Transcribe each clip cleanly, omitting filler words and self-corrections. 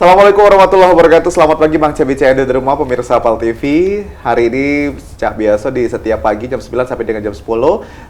Assalamualaikum warahmatullahi wabarakatuh. Selamat pagi Bang Cebi CND di rumah pemirsa Pal TV. Hari ini sejak biasa di setiap pagi jam 9 sampai dengan jam 10.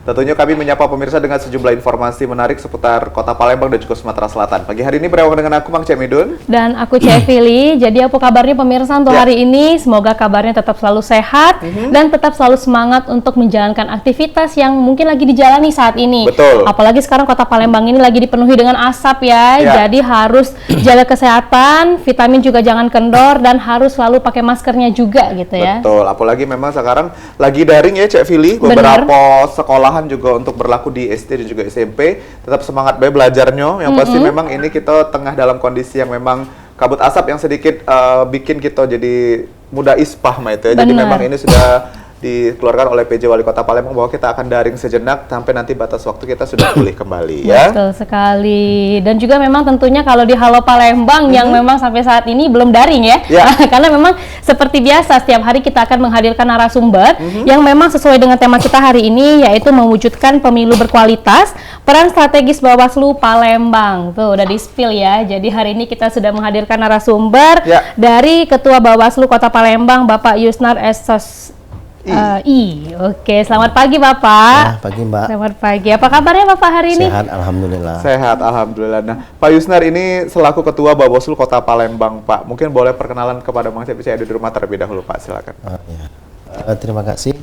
Tentunya kami menyapa pemirsa dengan sejumlah informasi menarik seputar Kota Palembang dan juga Sumatera Selatan. Pagi hari ini bersama dengan aku Bang Cemidun dan aku Cevili. Jadi apa kabarnya pemirsa untuk hari ini? Semoga kabarnya tetap selalu sehat dan tetap selalu semangat untuk menjalankan aktivitas yang mungkin lagi dijalani saat ini. Betul. Apalagi sekarang Kota Palembang ini lagi dipenuhi dengan asap ya. Jadi harus jaga kesehatan, vitamin juga jangan kendor, dan harus selalu pakai maskernya juga gitu ya. Betul, apalagi memang sekarang lagi daring ya Cek Vili. Beberapa sekolahan juga untuk berlaku di SD dan juga SMP. Tetap semangat baik belajarnya. Yang pasti memang ini kita tengah dalam kondisi yang memang kabut asap yang sedikit bikin kita jadi mudah ispah itu ya. Jadi memang ini sudah dikeluarkan oleh PJ Wali Kota Palembang bahwa kita akan daring sejenak sampai nanti batas waktu kita sudah pulih kembali ya. Betul sekali. Dan juga memang tentunya kalau di Halo Palembang yang memang sampai saat ini belum daring ya. Karena memang seperti biasa setiap hari kita akan menghadirkan narasumber yang memang sesuai dengan tema kita hari ini, yaitu mewujudkan pemilu berkualitas, peran strategis Bawaslu Palembang. Tuh udah di-spill ya. Jadi hari ini kita sudah menghadirkan narasumber dari Ketua Bawaslu Kota Palembang Bapak Yusnar SOSI. Oke, selamat pagi Bapak. Pagi Mbak. Selamat pagi. Apa kabarnya Bapak hari ini? Sehat, alhamdulillah. Sehat, alhamdulillah. Nah, Pak Yusnar ini selaku Ketua Bawaslu Kota Palembang, Pak. Mungkin boleh perkenalan kepada Bang Cepi saya di rumah terlebih dahulu, Pak. Silakan. Terima kasih.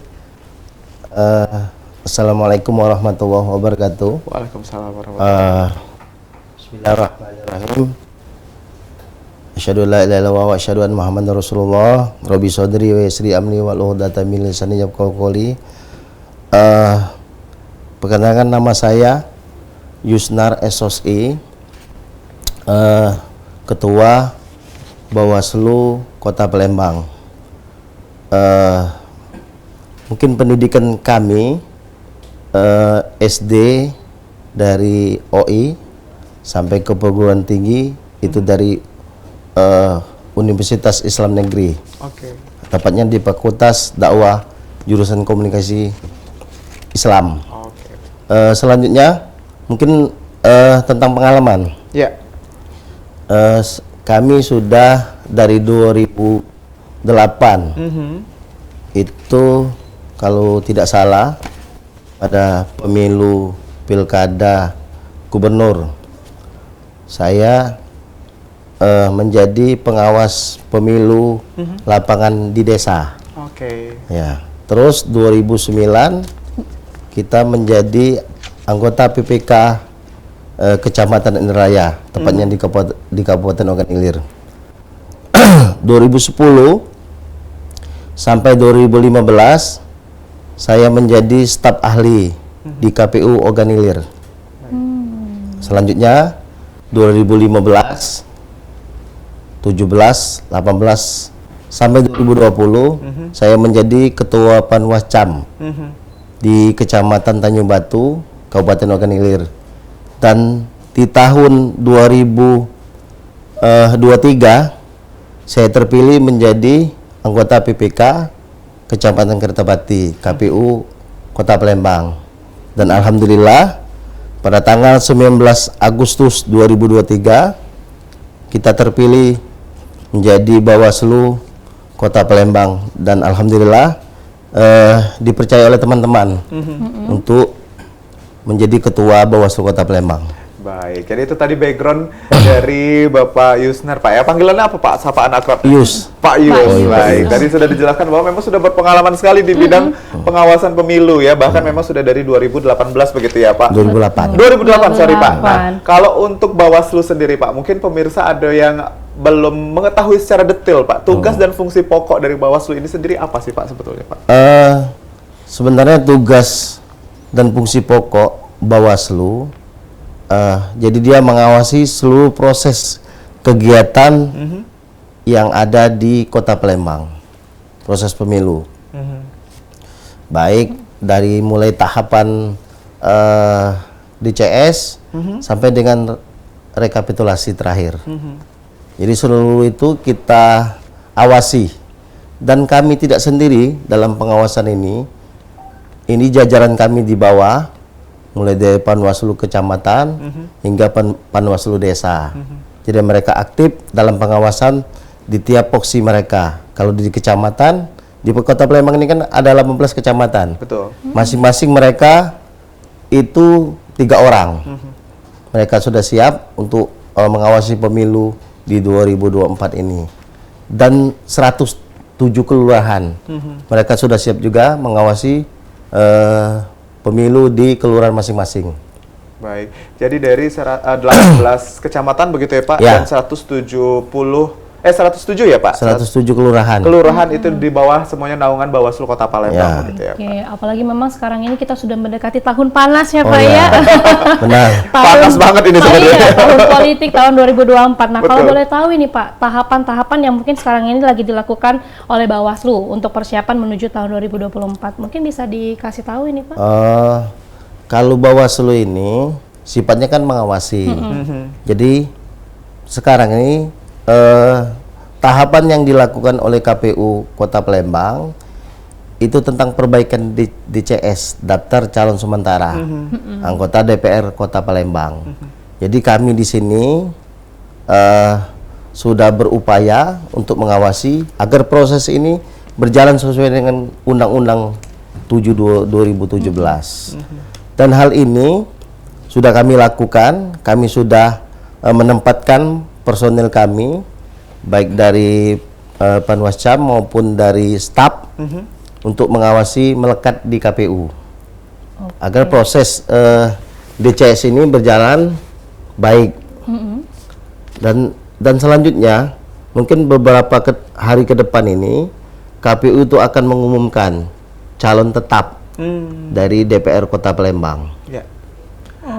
Assalamualaikum warahmatullahi wabarakatuh. Waalaikumsalam warahmatullahi wabarakatuh. Bismillahirrahmanirrahim. Asyhadu an la ilaha illallah wa asyhadu anna Muhammadar Rasulullah. Rabbi shodri wa yassir amri wa uqdatam min lisani yafqahu qawli. Perkenalkan nama saya Yusnar SOSI, Ketua Bawaslu Kota Palembang. Mungkin pendidikan kami SD dari OI sampai ke perguruan tinggi itu dari Universitas Islam Negeri. Tepatnya di Fakultas Dakwah jurusan Komunikasi Islam. Selanjutnya mungkin tentang pengalaman. Kami sudah dari 2008 itu kalau tidak salah pada pemilu pilkada gubernur saya menjadi pengawas pemilu lapangan di desa. Ya. Terus 2009 kita menjadi anggota PPK Kecamatan Indraya, tepatnya di Kabupaten Ogan Ilir. 2010 sampai 2015 saya menjadi staf ahli di KPU Ogan Ilir. Selanjutnya 2015 17, 18 sampai 2020 saya menjadi ketua Panwascam di Kecamatan Tanjung Batu, Kabupaten Ogan Ilir. Dan di tahun 2023 saya terpilih menjadi anggota PPK Kecamatan Kertabati, KPU Kota Palembang. Dan alhamdulillah pada tanggal 19 Agustus 2023 kita terpilih menjadi Bawaslu Kota Palembang, dan alhamdulillah dipercaya oleh teman-teman untuk menjadi Ketua Bawaslu Kota Palembang. Baik, jadi itu tadi background dari Bapak Yusnar, Pak ya. Panggilannya apa Pak? Sapaan akrab? Yus. Pak Yus. Baik, tadi sudah dijelaskan bahwa memang sudah berpengalaman sekali di bidang pengawasan pemilu ya. Bahkan memang sudah dari 2018 begitu ya Pak? 2008. 2008, sorry Pak. Nah, kalau untuk Bawaslu sendiri Pak, mungkin pemirsa ada yang belum mengetahui secara detail Pak, tugas dan fungsi pokok dari Bawaslu ini sendiri apa sih Pak sebetulnya Pak? Sebenarnya tugas dan fungsi pokok Bawaslu, jadi dia mengawasi seluruh proses kegiatan yang ada di Kota Palembang, proses pemilu. Baik dari mulai tahapan DCS sampai dengan rekapitulasi terakhir. Jadi seluruh itu kita awasi, dan kami tidak sendiri dalam pengawasan ini. Ini jajaran kami di bawah, mulai dari Panwaslu Kecamatan hingga Panwaslu Desa. Jadi mereka aktif dalam pengawasan di tiap poksi mereka. Kalau di kecamatan, di Kota Palembang ini kan ada 18 kecamatan. Betul. Masing-masing mereka itu 3 orang. Mereka sudah siap untuk mengawasi pemilu di 2024 ini. Dan 107 kelurahan. Mereka sudah siap juga mengawasi pemilu di kelurahan masing-masing. Baik, jadi dari 18 kecamatan begitu ya Pak, Ya. dan 107 ya Pak? 107 kelurahan. Kelurahan itu di bawah semuanya naungan Bawaslu Kota Palembang Ya. begitu ya Pak? Oke, apalagi memang sekarang ini kita sudah mendekati tahun panas ya Oh, Pak ya. ya. Benar. Panas banget ini sebenarnya. Iya, tahun politik tahun 2024. Nah, kalau Betul. boleh tahu ini Pak, tahapan-tahapan yang mungkin sekarang ini lagi dilakukan oleh Bawaslu untuk persiapan menuju tahun 2024. Mungkin bisa dikasih tahu ini Pak? Kalau Bawaslu ini sifatnya kan mengawasi. Jadi sekarang ini tahapan yang dilakukan oleh KPU Kota Palembang itu tentang perbaikan DCS, daftar calon sementara anggota DPR Kota Palembang. Jadi kami di sini sudah berupaya untuk mengawasi agar proses ini berjalan sesuai dengan Undang-Undang 7 2017. Dan hal ini sudah kami lakukan, kami sudah menempatkan personil kami, baik dari Panwascam maupun dari staf, untuk mengawasi melekat di KPU. Agar proses DCS ini berjalan baik. Dan selanjutnya, mungkin beberapa hari ke depan ini, KPU itu akan mengumumkan calon tetap dari DPR Kota Palembang. Ya.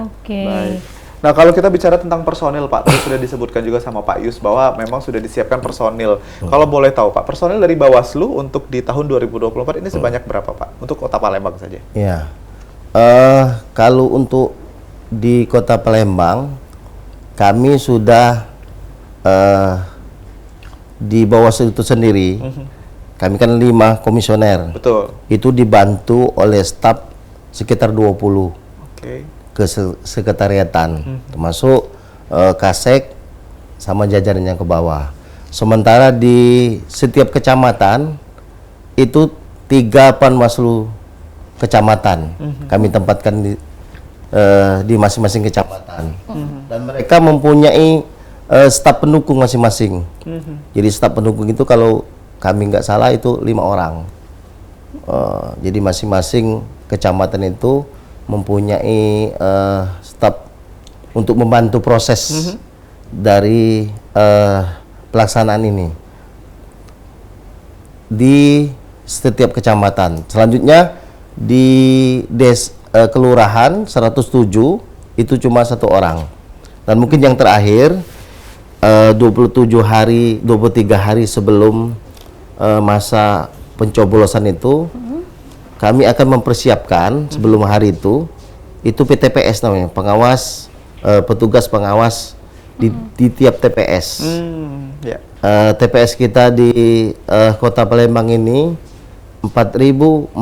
Oke. Baik. Nah, kalau kita bicara tentang personil, Pak, tadi sudah disebutkan juga sama Pak Yus bahwa memang sudah disiapkan personil. Kalau boleh tahu, Pak, personil dari Bawaslu untuk di tahun 2024 ini sebanyak berapa, Pak? Untuk Kota Palembang saja. Ya, kalau untuk di Kota Palembang, kami sudah di Bawaslu itu sendiri, kami kan 5 komisioner. Betul. Itu dibantu oleh staf sekitar 20 Oke. ke sekretariatan, termasuk Kasek sama jajaran yang ke bawah. Sementara di setiap kecamatan itu 3 Panwaslu kecamatan kami tempatkan di masing-masing kecamatan. Dan mereka mempunyai staf pendukung masing-masing. Jadi staf pendukung itu kalau kami nggak salah itu 5 orang. Jadi masing-masing kecamatan itu mempunyai staf untuk membantu proses dari pelaksanaan ini di setiap kecamatan. Selanjutnya di kelurahan 107 itu cuma 1 orang. Dan mungkin yang terakhir 23 hari sebelum masa pencoblosan itu kami akan mempersiapkan sebelum hari itu PTPS namanya, petugas pengawas di tiap TPS. TPS kita di Kota Palembang ini 4.477.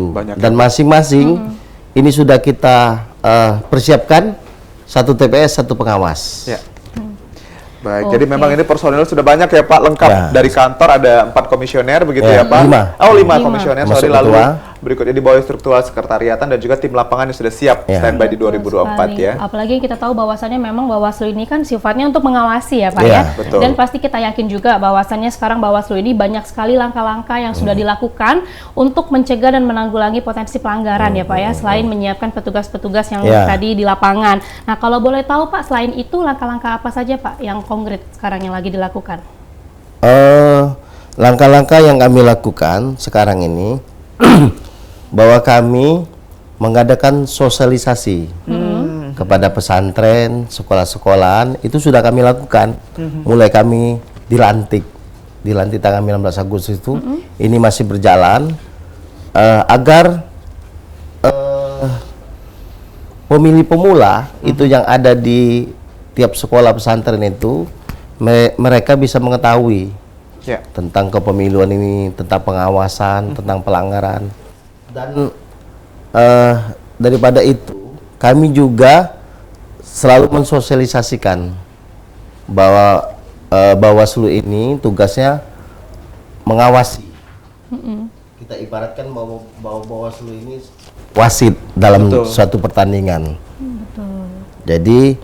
Banyak. Dan masing-masing ini sudah kita persiapkan 1 TPS 1 pengawas. Ya. Baik, jadi memang ini personil sudah banyak ya Pak, lengkap. Ya. Dari kantor ada 4 komisioner begitu ya Pak? 5. Oh, 5 komisioner, Termasuk sorry. Lalu ketua. berikutnya di bawah struktural sekretariatan dan juga tim lapangan yang sudah siap standby di 2024 Sekali. ya. Apalagi kita tahu bahwasannya memang Bawaslu ini kan sifatnya untuk mengawasi ya Pak Iya, ya. betul. Dan pasti kita yakin juga bahwasannya sekarang Bawaslu ini banyak sekali langkah-langkah yang sudah dilakukan untuk mencegah dan menanggulangi potensi pelanggaran ya Pak ya, selain menyiapkan petugas-petugas yang tadi di lapangan. Nah, kalau boleh tahu Pak, selain itu langkah-langkah apa saja Pak yang konkret sekarang yang lagi dilakukan? Langkah-langkah yang kami lakukan sekarang ini bahwa kami mengadakan sosialisasi kepada pesantren, sekolah-sekolahan, itu sudah kami lakukan. Mulai kami dilantik tanggal 19 Agustus itu, ini masih berjalan agar pemilih pemula itu yang ada di tiap sekolah pesantren itu mereka bisa mengetahui tentang kepemiluan ini, tentang pengawasan, tentang pelanggaran. Dan daripada itu, kami juga selalu mensosialisasikan bahwa Bawaslu ini tugasnya mengawasi. Kita ibaratkan bahwa Bawaslu ini wasit dalam suatu pertandingan. Jadi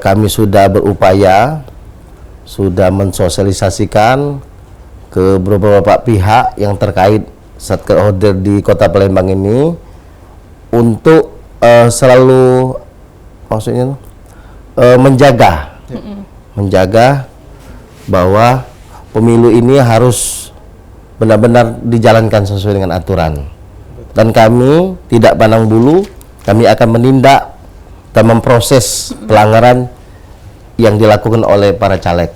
kami sudah berupaya, sudah mensosialisasikan ke beberapa pihak yang terkait Satkerorder di Kota Palembang ini untuk selalu maksudnya menjaga bahwa pemilu ini harus benar-benar dijalankan sesuai dengan aturan. Dan kami tidak pandang bulu, kami akan menindak dan memproses pelanggaran yang dilakukan oleh para caleg.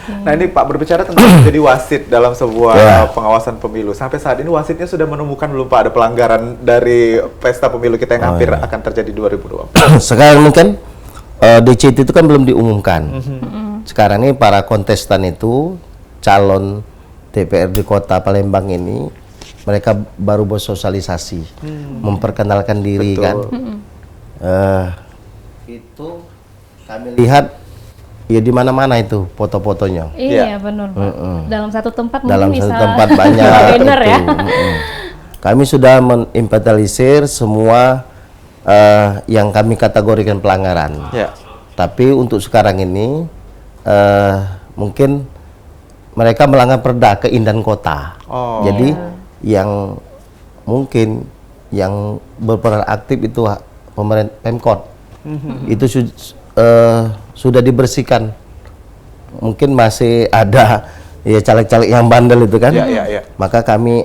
Nah ini Pak, berbicara tentang menjadi wasit dalam sebuah pengawasan pemilu. Sampai saat ini wasitnya sudah menemukan belum Pak ada pelanggaran dari pesta pemilu kita yang hampir akan terjadi 2024? Sekarang mungkin DCT itu kan belum diumumkan. Sekarang ini para kontestan itu, calon DPRD Kota Palembang ini, mereka baru bersosialisasi, memperkenalkan diri. Betul. Kan. Itu kami lihat ya di mana-mana itu foto-fotonya. Iya benar Pak. Dalam satu tempat dalam mungkin satu bisa tempat banyak. benar ya. Kami sudah menginventarisir semua yang kami kategorikan pelanggaran. Tapi untuk sekarang ini mungkin mereka melanggar perda keindahan kota. Jadi yang mungkin yang berperan aktif itu pemerintah Pemkot. Itu sudah dibersihkan. Mungkin masih ada ya caleg-caleg yang bandel itu kan. Maka kami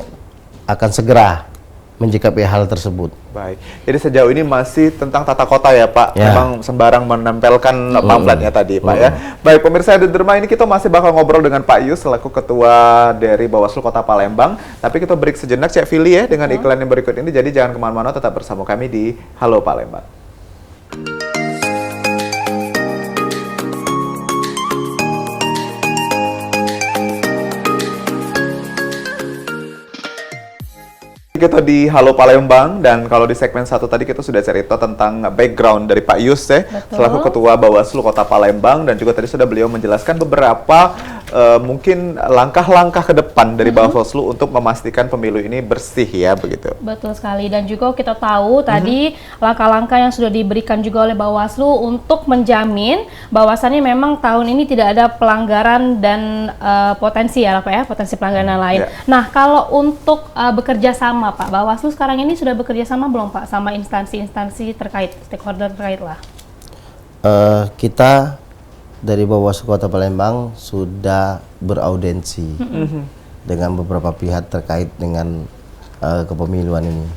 akan segera menyikapi hal tersebut. Baik. Jadi sejauh ini masih tentang tata kota ya Pak. Memang sembarang menempelkan pamfletnya tadi Pak ya. Baik pemirsa The Derma, ini kita masih bakal ngobrol dengan Pak Yus selaku Ketua dari Bawaslu Kota Palembang. Tapi kita break sejenak Cek Fili ya dengan iklan yang berikut ini. Jadi jangan kemana-mana, tetap bersama kami di Halo Palembang. Kita di Halo Palembang, dan kalau di segmen 1 tadi kita sudah cerita tentang background dari Pak Yus ya, selaku Ketua Bawaslu Kota Palembang, dan juga tadi sudah beliau menjelaskan beberapa mungkin langkah-langkah ke depan dari Bawaslu untuk memastikan pemilu ini bersih ya begitu. Betul sekali, dan juga kita tahu tadi langkah-langkah yang sudah diberikan juga oleh Bawaslu untuk menjamin bahwasannya memang tahun ini tidak ada pelanggaran dan potensi ya Pak ya, potensi pelanggaran lain. Nah kalau untuk bekerja sama Pak, Bawaslu sekarang ini sudah bekerja sama belum Pak sama instansi-instansi terkait, stakeholder terkait lah? Kita dari Bawaslu Kota Palembang sudah beraudensi dengan beberapa pihak terkait dengan kepemiluan ini.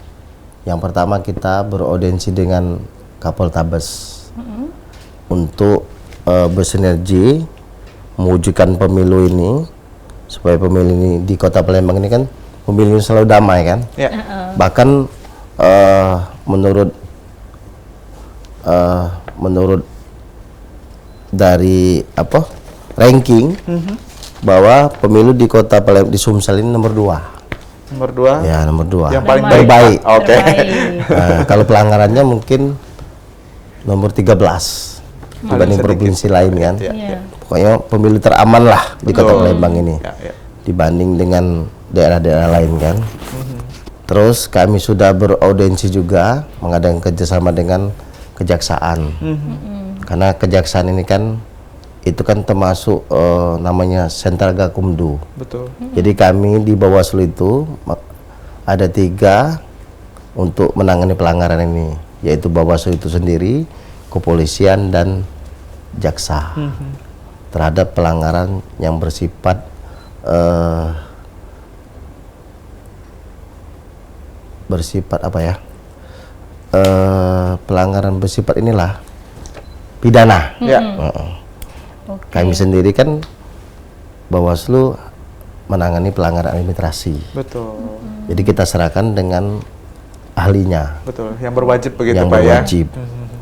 Yang pertama kita beraudensi dengan Kapoltabes untuk bersinergi mewujudkan pemilu ini, supaya pemilu ini di Kota Palembang ini kan pemilu selalu damai kan. Bahkan menurut dari ranking bahwa pemilu di Kota Palembang di Sumsel ini nomor 2. Nomor 2? Ya, nomor 2. Yang paling terbaik. Oke. Kalau pelanggarannya mungkin nomor 13 dibanding provinsi lain kan. Pokoknya pemilu teraman lah di Kota Palembang ini. Dibanding dengan daerah-daerah lain kan. Terus kami sudah beraudensi juga mengadakan kerjasama dengan kejaksaan. Karena kejaksaan ini kan itu kan termasuk namanya Sentral Gakumdu. Betul. Jadi kami di Bawaslu itu ada 3 untuk menangani pelanggaran ini, yaitu Bawaslu itu sendiri, kepolisian dan jaksa terhadap pelanggaran yang bersifat apa ya? Pelanggaran bersifat inilah pidana. Kami sendiri kan Bawaslu menangani pelanggaran administrasi. Betul. Jadi kita serahkan dengan ahlinya. Betul. Yang berwajib begitu yang Pak berwajib.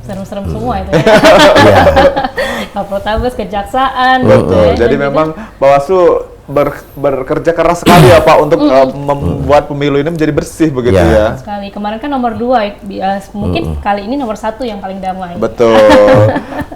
Serem-serem semua itu ya. Kapoltabes, kejaksaan. Betul. Jadi memang Bawaslu bekerja keras sekali ya Pak untuk membuat pemilu ini menjadi bersih begitu ya. Sekali. Kemarin kan nomor 2, mungkin kali ini nomor 1 yang paling damai. Betul.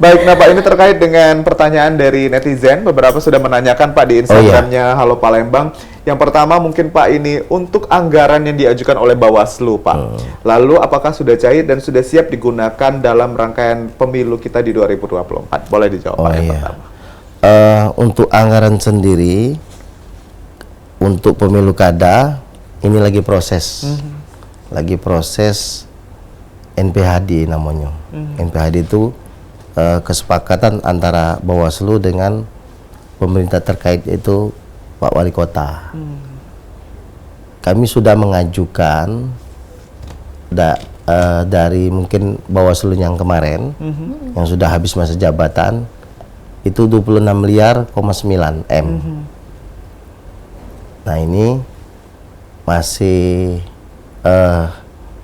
Baik, nah Pak, ini terkait dengan pertanyaan dari netizen, beberapa sudah menanyakan Pak di Instagramnya Halo Palembang. Yang pertama mungkin Pak, ini untuk anggaran yang diajukan oleh Bawaslu Pak. Lalu apakah sudah cair dan sudah siap digunakan dalam rangkaian pemilu kita di 2024? Boleh dijawab Pak yang pertama. Untuk anggaran sendiri untuk pemilu kada ini lagi proses, NPHD namanya. NPHD itu kesepakatan antara Bawaslu dengan pemerintah terkait, yaitu Pak Wali Kota. Kami sudah mengajukan dari mungkin Bawaslu yang kemarin yang sudah habis masa jabatan itu 26 miliar, 9 M. Nah ini masih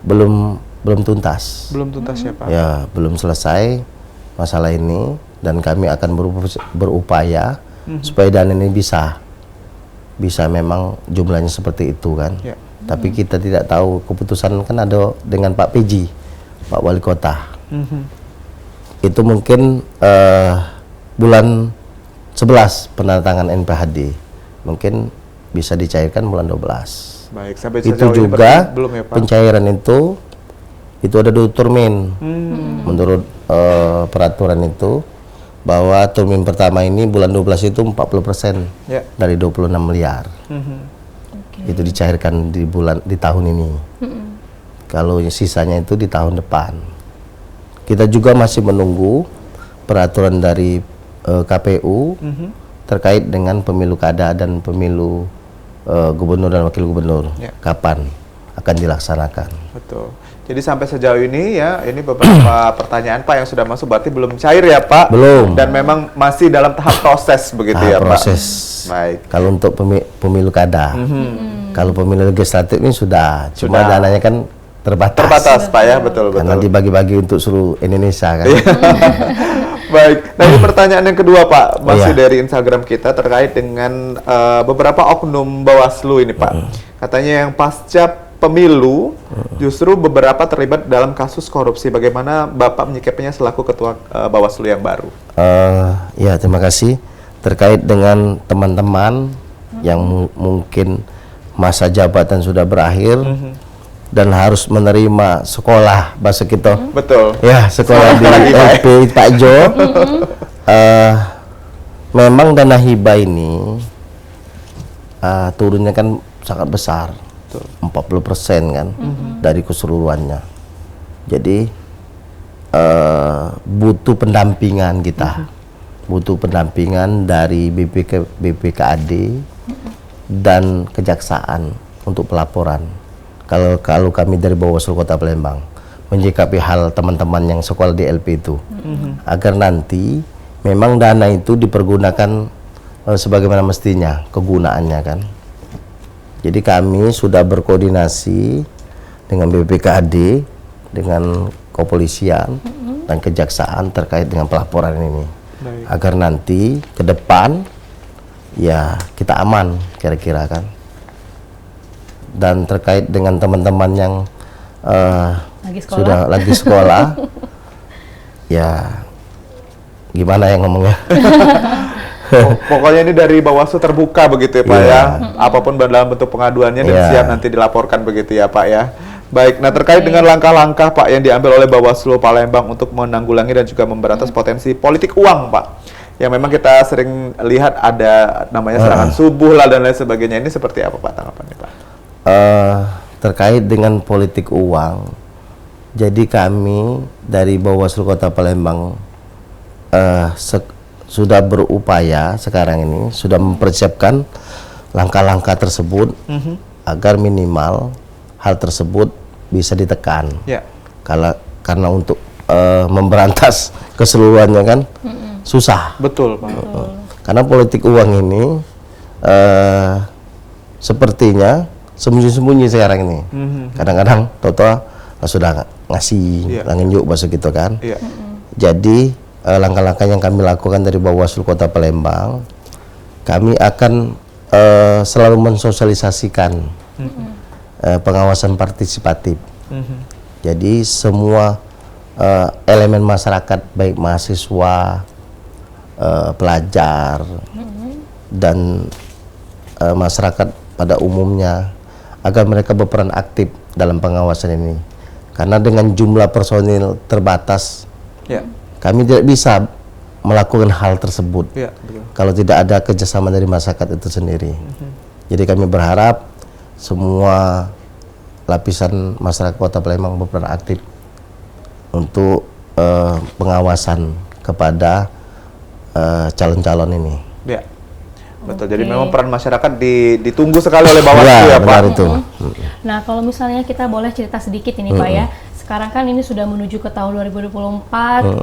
belum tuntas. Belum tuntas ya Pak? Ya, belum selesai masalah ini, dan kami akan berupaya supaya dana ini bisa memang jumlahnya seperti itu kan. Tapi kita tidak tahu, keputusan kan ada dengan Pak PJ, Pak Wali Kota. Itu mungkin bulan 11 penandatangan NPHD, mungkin bisa dicairkan bulan 12. Baik, sampai Itu juga belum ya Pak? pencairan itu ada 2 termin. Menurut peraturan itu, bahwa termin pertama ini bulan 12 itu 40% dari 26 miliar. Itu dicairkan di tahun ini. Kalau sisanya itu di tahun depan. Kita juga masih menunggu peraturan dari KPU terkait dengan pemilu kada dan pemilu gubernur dan wakil gubernur. Kapan akan dilaksanakan? Betul. Jadi sampai sejauh ini ya, ini beberapa pertanyaan Pak yang sudah masuk, berarti belum cair ya Pak? Belum. Dan memang masih dalam tahap proses begitu ya Pak? Proses. Baik. Kalau untuk pemilu kada. Kalau pemilu legislatif ini sudah. Cuma dananya kan terbatas. Terbatas Pak ya, betul. Karena dibagi-bagi untuk seluruh Indonesia kan. Baik. Nah ini pertanyaan yang kedua Pak, masih dari Instagram kita terkait dengan beberapa oknum Bawaslu ini Pak. Katanya yang pasca pemilu justru beberapa terlibat dalam kasus korupsi. Bagaimana Bapak menyikapinya selaku Ketua Bawaslu yang baru? Ya, terima kasih. Terkait dengan teman-teman yang mungkin masa jabatan sudah berakhir dan harus menerima sekolah bahasa kita. Betul. Ya, sekolah di LP Pak Jo. Memang dana hibah ini turunnya kan sangat besar. 40% kan dari keseluruhannya. Jadi butuh pendampingan kita, butuh pendampingan dari BPKAD dan kejaksaan untuk pelaporan. Kalau kami dari Bawaslu Kota Palembang menyikapi hal teman-teman yang sekolah di LP itu, agar nanti memang dana itu dipergunakan sebagaimana mestinya kegunaannya kan. Jadi kami sudah berkoordinasi dengan BPKAD, dengan kepolisian dan kejaksaan terkait dengan pelaporan ini. Agar nanti ke depan ya kita aman kira-kira kan. Dan terkait dengan teman-teman yang sudah lagi sekolah, ya gimana yang ngomongnya? Pokoknya ini dari Bawaslu terbuka begitu ya Pak ya, apapun dalam bentuk pengaduannya dan siap nanti dilaporkan begitu ya Pak ya. Baik, nah terkait dengan langkah-langkah Pak yang diambil oleh Bawaslu Palembang untuk menanggulangi dan juga memberantas potensi politik uang Pak, yang memang kita sering lihat ada namanya serangan subuh lah dan lain sebagainya, ini seperti apa Pak tanggapannya Pak? Terkait dengan politik uang, jadi kami dari Bawaslu Kota Palembang sudah berupaya sekarang ini, sudah mempersiapkan langkah-langkah tersebut agar minimal hal tersebut bisa ditekan. Karena untuk memberantas keseluruhannya kan susah. Betul Pak. Karena politik uang ini sepertinya sembunyi-sembunyi sekarang ini. Kadang-kadang Toto sudah ngasih langin yuk bahasa gitu kan. Jadi langkah-langkah yang kami lakukan dari Bawaslu Kota Palembang, kami akan selalu mensosialisasikan pengawasan partisipatif. Jadi semua elemen masyarakat, baik mahasiswa, pelajar, dan masyarakat pada umumnya, agar mereka berperan aktif dalam pengawasan ini. Karena dengan jumlah personil terbatas, kami tidak bisa melakukan hal tersebut kalau tidak ada kerjasama dari masyarakat itu sendiri. Jadi kami berharap semua lapisan masyarakat Kota Palembang berperan aktif untuk pengawasan kepada calon-calon ini. Ya, betul. Jadi memang peran masyarakat ditunggu sekali oleh Bawaslu ya, Pak. Benar itu. Nah, kalau misalnya kita boleh cerita sedikit ini Pak ya. Sekarang kan ini sudah menuju ke tahun 2024.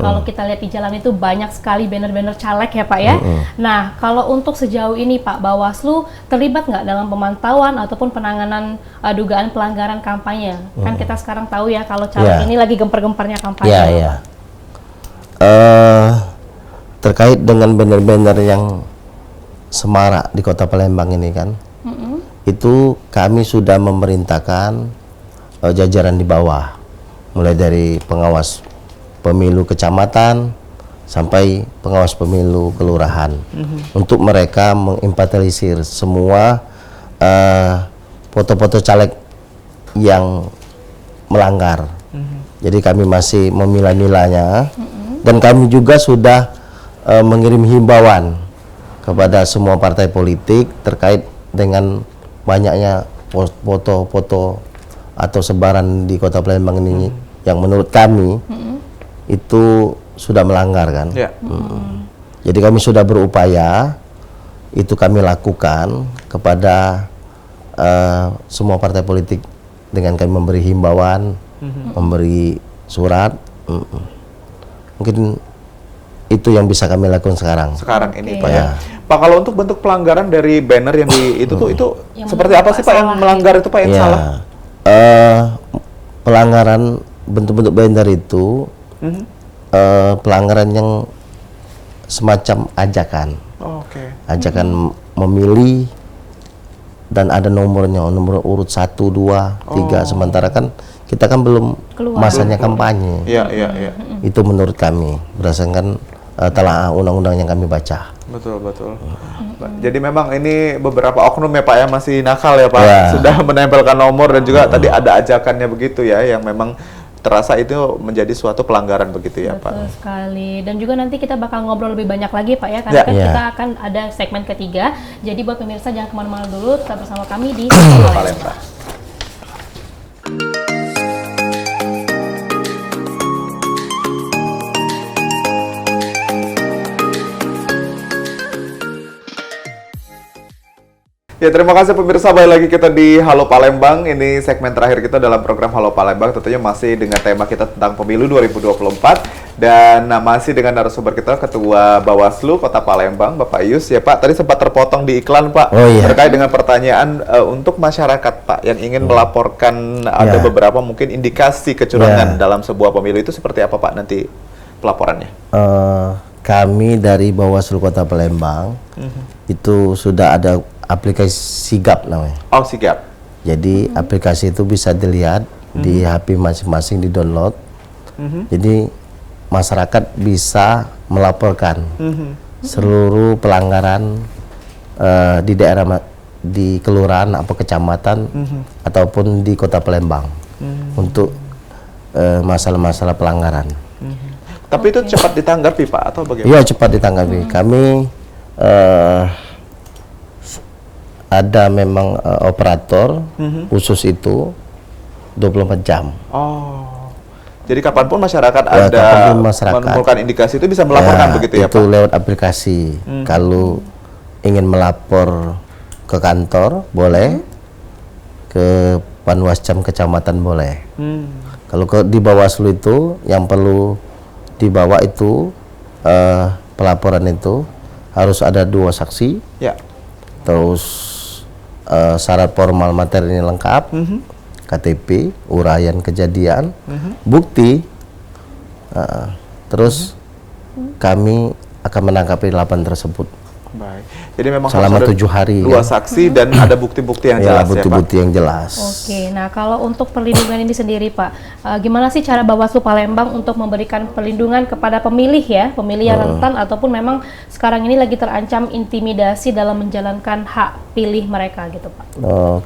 Kalau kita lihat di jalan itu banyak sekali banner-banner caleg ya Pak ya. Nah, kalau untuk sejauh ini Pak, Bawaslu terlibat nggak dalam pemantauan ataupun penanganan dugaan pelanggaran kampanye? Kan kita sekarang tahu ya kalau caleg ini lagi gemper-gempernya kampanye. Iya. Terkait dengan banner-banner yang semarak di Kota Palembang ini kan, itu kami sudah memerintahkan jajaran di bawah, mulai dari pengawas pemilu kecamatan sampai pengawas pemilu kelurahan, untuk mereka menginventarisir semua foto-foto caleg yang melanggar. Jadi kami masih memilah-milahnya, dan kami juga sudah mengirim himbauan kepada semua partai politik terkait dengan banyaknya foto-foto atau sebaran di Kota Palembang ini yang menurut kami itu sudah melanggar kan. Jadi kami sudah berupaya, itu kami lakukan kepada semua partai politik dengan kami memberi himbauan, memberi surat. Mungkin itu yang bisa kami lakukan sekarang ini Pak ya. Pak, kalau untuk bentuk pelanggaran dari banner yang di itu yang seperti apa sih Pak yang melanggar itu Pak, yang salah? Pelanggaran bentuk-bentuk banner itu pelanggaran yang semacam ajakan. Ajakan memilih dan ada nomornya, nomor urut 1, 2, 3, sementara kan kita kan belum masanya kampanye. Iya. Itu menurut kami berdasarkan telah undang-undang yang kami baca. Betul. Jadi memang ini beberapa oknum ya Pak ya, masih nakal ya Pak, sudah menempelkan nomor dan juga tadi ada ajakannya begitu ya, yang memang terasa itu menjadi suatu pelanggaran begitu ya Pak. Betul sekali. Dan juga nanti kita bakal ngobrol lebih banyak lagi Pak ya, karena kan kita akan ada segmen ketiga. Jadi buat pemirsa jangan kemana-mana dulu, tetap bersama kami di Palembang. Ya, terima kasih pemirsa, balik lagi kita di Halo Palembang. Ini segmen terakhir kita dalam program Halo Palembang, tentunya masih dengan tema kita tentang pemilu 2024 dan masih dengan narasumber kita Ketua Bawaslu Kota Palembang, Bapak Yus. Ya Pak, tadi sempat terpotong di iklan Pak, terkait dengan pertanyaan untuk masyarakat Pak yang ingin melaporkan ada beberapa mungkin indikasi kecurangan dalam sebuah pemilu, itu seperti apa Pak nanti pelaporannya? Kami dari Bawaslu Kota Palembang itu sudah ada aplikasi Sigap namanya. Oh, Sigap. Jadi aplikasi itu bisa dilihat di HP masing-masing, di download. Jadi masyarakat bisa melaporkan seluruh pelanggaran di daerah, di kelurahan atau kecamatan ataupun di Kota Palembang untuk masalah-masalah pelanggaran. Tapi itu cepat ditanggapi Pak atau bagaimana? Iya, cepat ditanggapi. Kami ada memang operator khusus itu 24 jam. Oh, jadi kapanpun masyarakat ada menemukan indikasi itu bisa melaporkan begitu ya Pak? Itu lewat aplikasi. Kalau ingin melapor ke kantor boleh, ke Panwascam kecamatan boleh. Kalau di Bawaslu itu yang perlu dibawa itu pelaporan itu harus ada 2 saksi, terus syarat formal materinya lengkap, KTP, uraian kejadian, bukti, terus kami akan menanggapi laporan tersebut. Baik. Jadi memang selama harus ada 7 hari. 2 saksi dan ada bukti-bukti yang Ya, jelas bukti-bukti yang jelas. Oke, nah kalau untuk perlindungan ini sendiri Pak, gimana sih cara Bawaslu Palembang untuk memberikan perlindungan kepada pemilih ya, pemilih yang rentan ataupun memang sekarang ini lagi terancam intimidasi dalam menjalankan hak pilih mereka gitu Pak?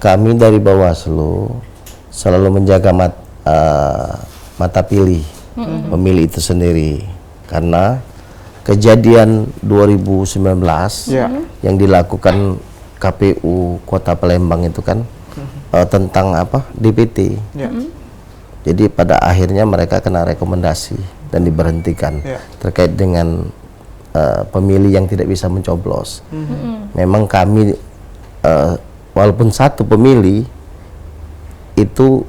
Kami dari Bawaslu selalu menjaga mata pilih pemilih itu sendiri, karena kejadian 2019 yang dilakukan KPU Kota Palembang itu kan tentang apa, DPT. Jadi pada akhirnya mereka kena rekomendasi dan diberhentikan terkait dengan pemilih yang tidak bisa mencoblos. Memang kami walaupun satu pemilih itu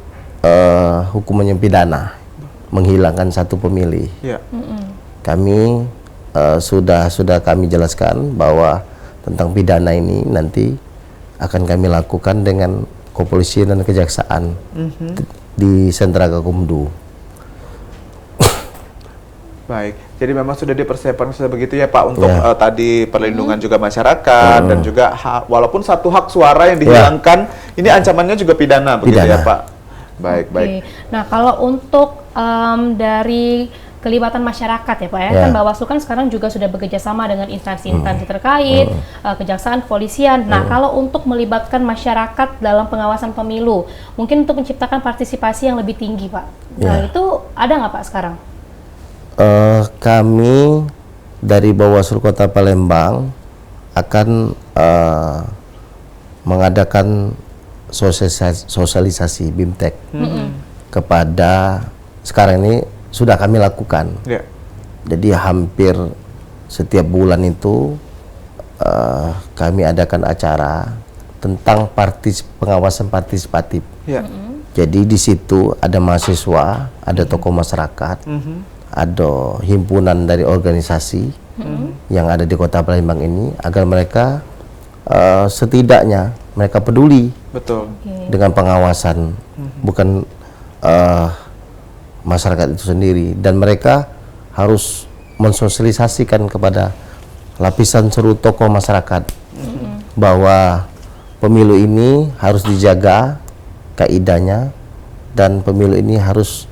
hukumannya pidana, menghilangkan satu pemilih. Kami sudah kami jelaskan bahwa tentang pidana ini nanti akan kami lakukan dengan kepolisian dan kejaksaan di sentra Gakumdu. Baik, jadi memang sudah dipersiapkan sudah begitu ya Pak untuk tadi perlindungan juga masyarakat dan juga walaupun satu hak suara yang dihilangkan, ini ancamannya juga pidana begitu ya Pak. Baik, baik. Nah kalau untuk dari kelibatan masyarakat ya Pak ya, kan Bawaslu kan sekarang juga sudah bekerja sama dengan instansi-instansi terkait, kejaksaan, kepolisian. Nah kalau untuk melibatkan masyarakat dalam pengawasan pemilu, mungkin untuk menciptakan partisipasi yang lebih tinggi Pak, nah itu ada nggak Pak sekarang? Kami dari Bawaslu Kota Palembang akan mengadakan sosialisasi BIMTEK kepada, sekarang ini sudah kami lakukan. Jadi hampir setiap bulan itu kami adakan acara tentang pengawasan partisipatif. Jadi di situ ada mahasiswa, ada tokoh masyarakat, ada himpunan dari organisasi yang ada di Kota Palembang ini, agar mereka setidaknya mereka peduli dengan pengawasan, bukan masyarakat itu sendiri, dan mereka harus mensosialisasikan kepada lapisan seluruh tokoh masyarakat bahwa pemilu ini harus dijaga kaidahnya dan pemilu ini harus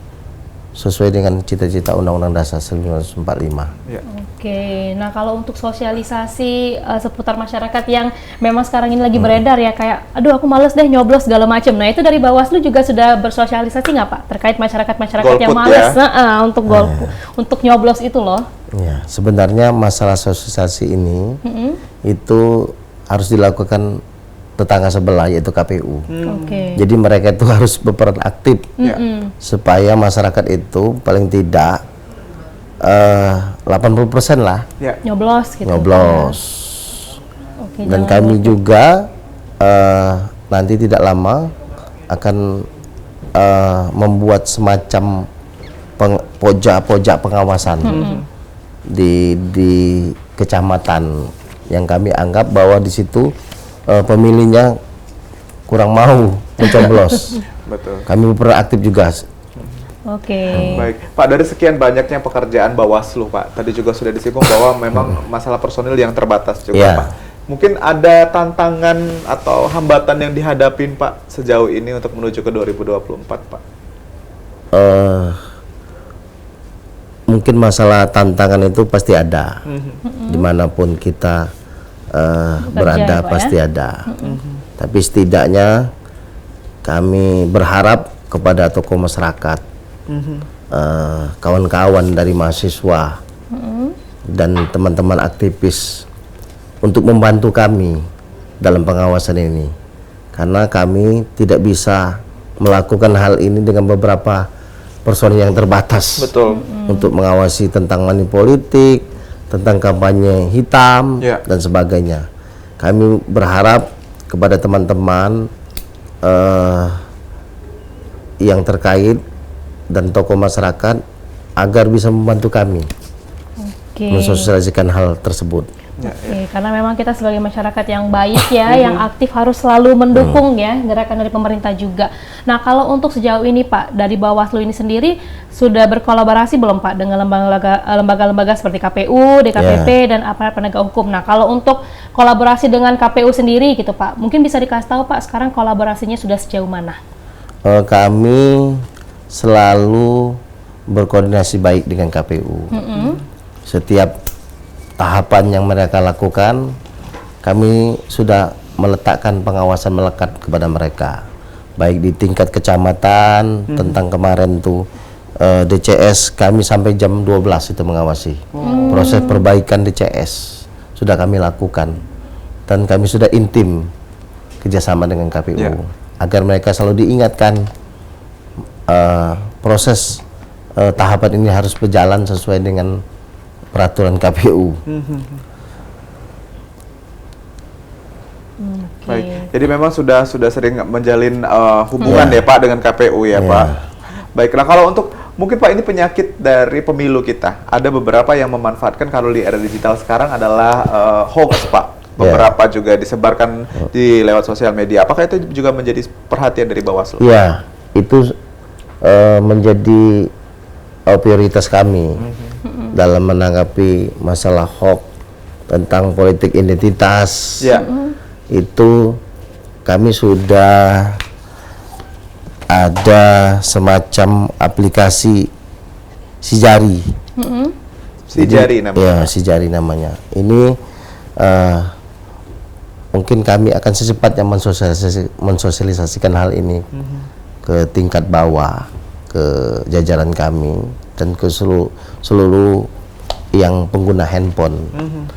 sesuai dengan cita-cita Undang-Undang Dasar 1945. Oke, nah kalau untuk sosialisasi seputar masyarakat yang memang sekarang ini lagi beredar ya, kayak aduh aku males deh nyoblos segala macam. Nah itu dari Bawaslu juga sudah bersosialisasi nggak Pak terkait masyarakat-masyarakat yang males untuk untuk nyoblos itu loh? Ya, sebenarnya masalah sosialisasi ini itu harus dilakukan tetangga sebelah, yaitu KPU. Jadi mereka itu harus berperan aktif supaya masyarakat itu paling tidak 80% lah nyoblos gitu. Nyoblos. Dan kami juga nanti tidak lama akan membuat semacam pojak pengawasan di kecamatan yang kami anggap bahwa di situ pemilihnya kurang mau mencoblos. Kami berperan aktif juga. Baik, Pak, dari sekian banyaknya pekerjaan Bawaslu, Pak, tadi juga sudah disinggung bahwa memang masalah personil yang terbatas juga, Pak. Mungkin ada tantangan atau hambatan yang dihadapin, Pak, sejauh ini untuk menuju ke 2024, Pak? Mungkin masalah tantangan itu pasti ada, dimanapun kita berada pasti ada. Tapi setidaknya kami berharap kepada tokoh masyarakat, kawan-kawan dari mahasiswa dan teman-teman aktivis untuk membantu kami dalam pengawasan ini, karena kami tidak bisa melakukan hal ini dengan beberapa personil yang terbatas. Untuk mengawasi tentang money politik, tentang kampanye hitam dan sebagainya. Kami berharap kepada teman-teman yang terkait dan tokoh masyarakat agar bisa membantu kami mensosialisasikan hal tersebut. Oke, karena memang kita sebagai masyarakat yang baik ya, yang aktif harus selalu mendukung ya gerakan dari pemerintah juga. Nah, kalau untuk sejauh ini Pak, dari Bawaslu ini sendiri sudah berkolaborasi belum Pak dengan lembaga-lembaga seperti KPU, DKPP, dan aparat penegak hukum. Nah, kalau untuk kolaborasi dengan KPU sendiri gitu Pak, mungkin bisa dikasih tahu Pak sekarang kolaborasinya sudah sejauh mana? Kami selalu berkoordinasi baik dengan KPU. Setiap tahapan yang mereka lakukan, kami sudah meletakkan pengawasan melekat kepada mereka, baik di tingkat kecamatan. Tentang kemarin tuh DCS kami sampai jam 12 itu mengawasi proses perbaikan DCS, sudah kami lakukan, dan kami sudah intim kerjasama dengan KPU agar mereka selalu diingatkan proses tahapan ini harus berjalan sesuai dengan peraturan KPU. Baik, jadi memang sudah sering menjalin hubungan ya Pak dengan KPU ya Pak. Baik, nah kalau untuk mungkin Pak ini penyakit dari pemilu kita, ada beberapa yang memanfaatkan kalau di era digital sekarang adalah hoax Pak. Beberapa juga disebarkan di lewat sosial media. Apakah itu juga menjadi perhatian dari Bawaslu? Iya, itu menjadi prioritas kami dalam menanggapi masalah hoax tentang politik identitas. Itu kami sudah ada semacam aplikasi Sijari. Sijari namanya. Ya, Sijari namanya. Ini mungkin kami akan secepatnya mensosialisasikan hal ini ke tingkat bawah, ke jajaran kami, dan ke seluruh yang pengguna handphone,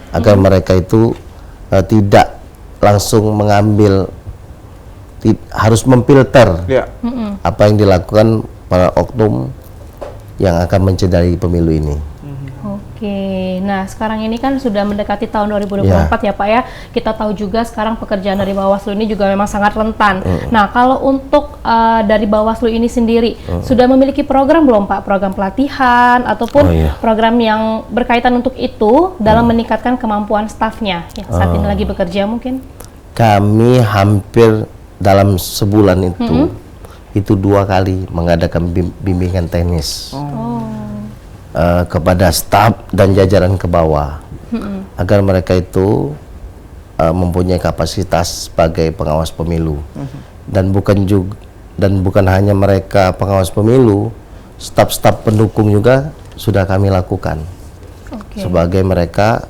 agar mereka itu tidak langsung mengambil, harus memfilter apa yang dilakukan para oknum yang akan mencederai pemilu ini. Oke, nah sekarang ini kan sudah mendekati tahun 2024 ya Pak ya. Kita tahu juga sekarang pekerjaan dari Bawaslu ini juga memang sangat rentan. Nah kalau untuk dari Bawaslu ini sendiri, sudah memiliki program belum Pak? Program pelatihan ataupun program yang berkaitan untuk itu dalam meningkatkan kemampuan stafnya yang saat ini lagi bekerja mungkin? Kami hampir dalam sebulan itu 2 kali mengadakan bimbingan teknis. Kepada staf dan jajaran ke bawah, agar mereka itu mempunyai kapasitas sebagai pengawas pemilu. Dan bukan hanya mereka pengawas pemilu, staf-staf pendukung juga sudah kami lakukan sebagai mereka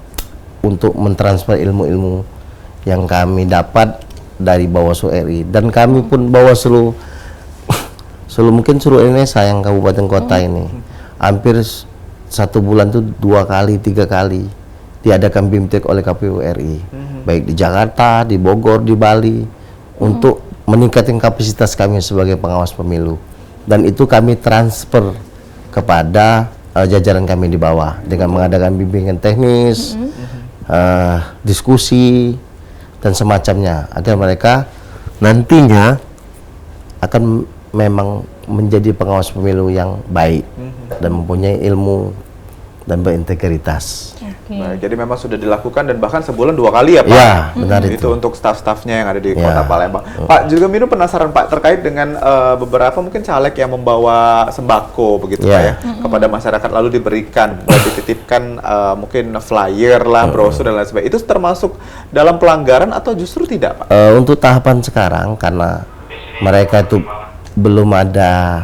untuk mentransfer ilmu-ilmu yang kami dapat dari Bawaslu RI. Dan kami pun Bawaslu mungkin seluruh Indonesia yang kabupaten kota ini hampir 1 bulan tuh 2 kali 3 kali diadakan BIMTEK oleh KPU RI, baik di Jakarta, di Bogor, di Bali, untuk meningkatkan kapasitas kami sebagai pengawas pemilu. Dan itu kami transfer kepada jajaran kami di bawah dengan mengadakan bimbingan teknis, diskusi dan semacamnya, agar mereka nantinya akan memang menjadi pengawas pemilu yang baik dan mempunyai ilmu dan berintegritas. Baik, jadi memang sudah dilakukan dan bahkan sebulan 2 kali ya Pak? Ya, benar itu untuk staf-stafnya yang ada di Kota Palembang. Pak, juga Minu penasaran Pak terkait dengan beberapa mungkin caleg yang membawa sembako begitu Pak ya, kepada masyarakat lalu diberikan, dititipkan mungkin flyer lah, brosur dan lain sebagainya. Itu termasuk dalam pelanggaran atau justru tidak Pak? Untuk tahapan sekarang, karena mereka itu belum ada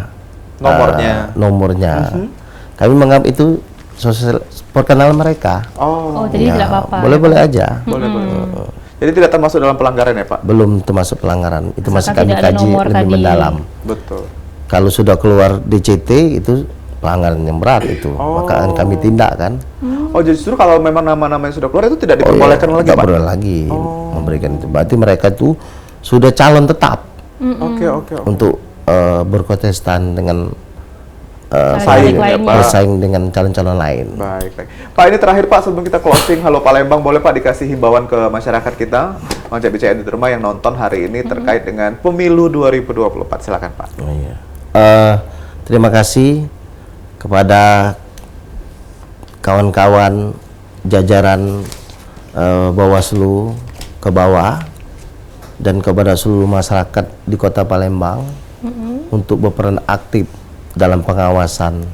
nomornya, kami menganggap itu perkenalan mereka. Jadi tidak apa-apa. Boleh-boleh aja. Boleh. Jadi tidak termasuk dalam pelanggaran ya Pak? Belum termasuk pelanggaran. Itu masih kami kaji lebih mendalam. Betul. Kalau sudah keluar DCT itu pelanggaran yang berat itu, maka akan kami tindak kan. Justru kalau memang nama-nama yang sudah keluar itu tidak diperbolehkan lagi Pak? Tidak boleh lagi memberikan itu. Berarti mereka itu sudah calon tetap. Oke. Untuk berkontestan dengan bersaing dengan calon-calon lain. Baik. Pak, ini terakhir Pak, sebelum kita closing, Halo Palembang, boleh Pak dikasih himbauan ke masyarakat kita, Mangcek BCN di rumah yang nonton hari ini terkait dengan pemilu 2024. Silakan Pak. Terima kasih kepada kawan-kawan jajaran Bawaslu ke bawah dan kepada seluruh masyarakat di Kota Palembang untuk berperan aktif dalam pengawasan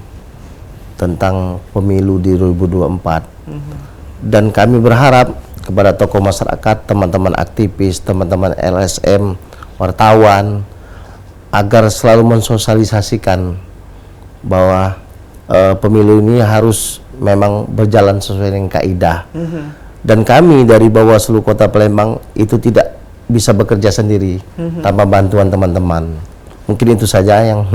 tentang pemilu di 2024. Dan kami berharap kepada tokoh masyarakat, teman-teman aktivis, teman-teman LSM, wartawan, agar selalu mensosialisasikan bahwa pemilu ini harus memang berjalan sesuai dengan kaidah. Dan kami dari Bawaslu Kota Palembang itu tidak bisa bekerja sendiri tanpa bantuan teman-teman. Mungkin itu saja yang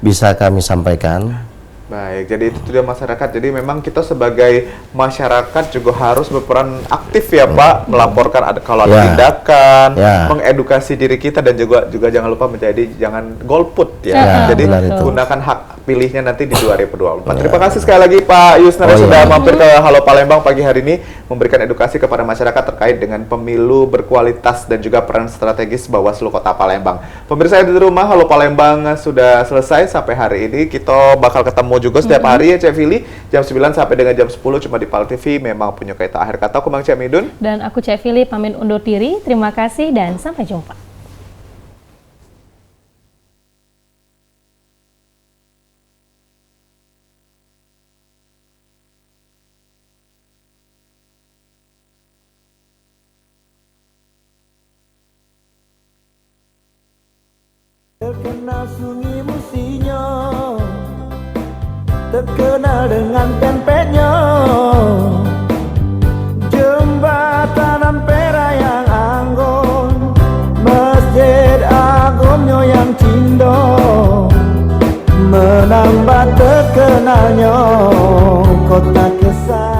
bisa kami sampaikan. Baik, jadi itu dia masyarakat. Jadi memang kita sebagai masyarakat juga harus berperan aktif ya Pak, melaporkan kalau ada tindakan, mengedukasi diri kita dan juga jangan lupa jangan golput ya. Jadi gunakan hak pilihnya nanti di 2024. Terima kasih sekali lagi Pak Yusnari sudah mampir ke Halo Palembang pagi hari ini memberikan edukasi kepada masyarakat terkait dengan pemilu berkualitas dan juga peran strategis Bawaslu Kota Palembang. Pemirsa di rumah, Halo Palembang sudah selesai sampai hari ini. Kita bakal ketemu juga setiap hari ya Cek Fili, jam 9 sampai dengan jam 10 cuma di PAL TV. Memang punya kata akhir kata. Aku Bang Cek Midun dan aku Cek Fili pamit undur diri. Terima kasih dan sampai jumpa. Terkenal sunyi musinya, terkenal dengan tempenya, jembatan ampera yang anggun, masjid agungnya yang cindo, menambah terkenalnya kota Kesayangan.